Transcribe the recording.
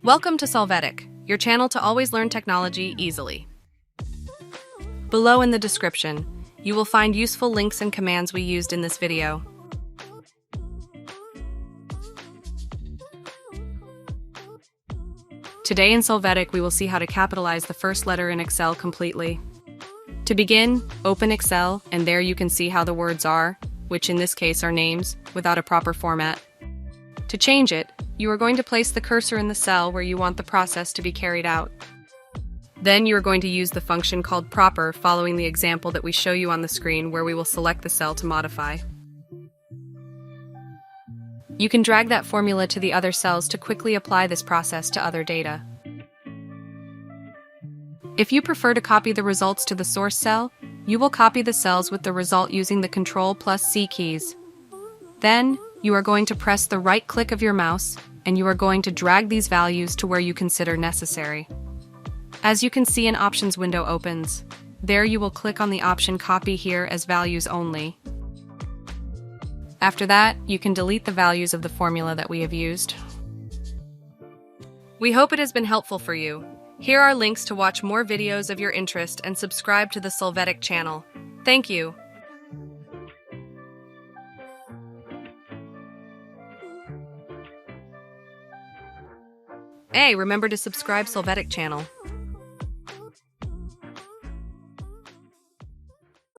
Welcome to Solvetic, your channel to always learn technology easily. Below in the description, you will find useful links and commands we used in this video. Today in Solvetic, we will see how to capitalize the first letter in Excel completely. To begin, open Excel, and there you can see how the words are, which in this case are names, without a proper format. To change it, you are going to place the cursor in the cell where you want the process to be carried out. Then you are going to use the function called proper following the example that we show you on the screen where we will select the cell to modify. You can drag that formula to the other cells to quickly apply this process to other data. If you prefer to copy the results to the source cell, you will copy the cells with the result using the Ctrl+C keys. Then, you are going to press the right click of your mouse, and you are going to drag these values to where you consider necessary. As you can see, an options window opens. There you will click on the option Copy Here as Values Only. After that, you can delete the values of the formula that we have used. We hope it has been helpful for you. Here are links to watch more videos of your interest and subscribe to the Solvetic channel. Thank you. Hey, remember to subscribe Solvetic channel.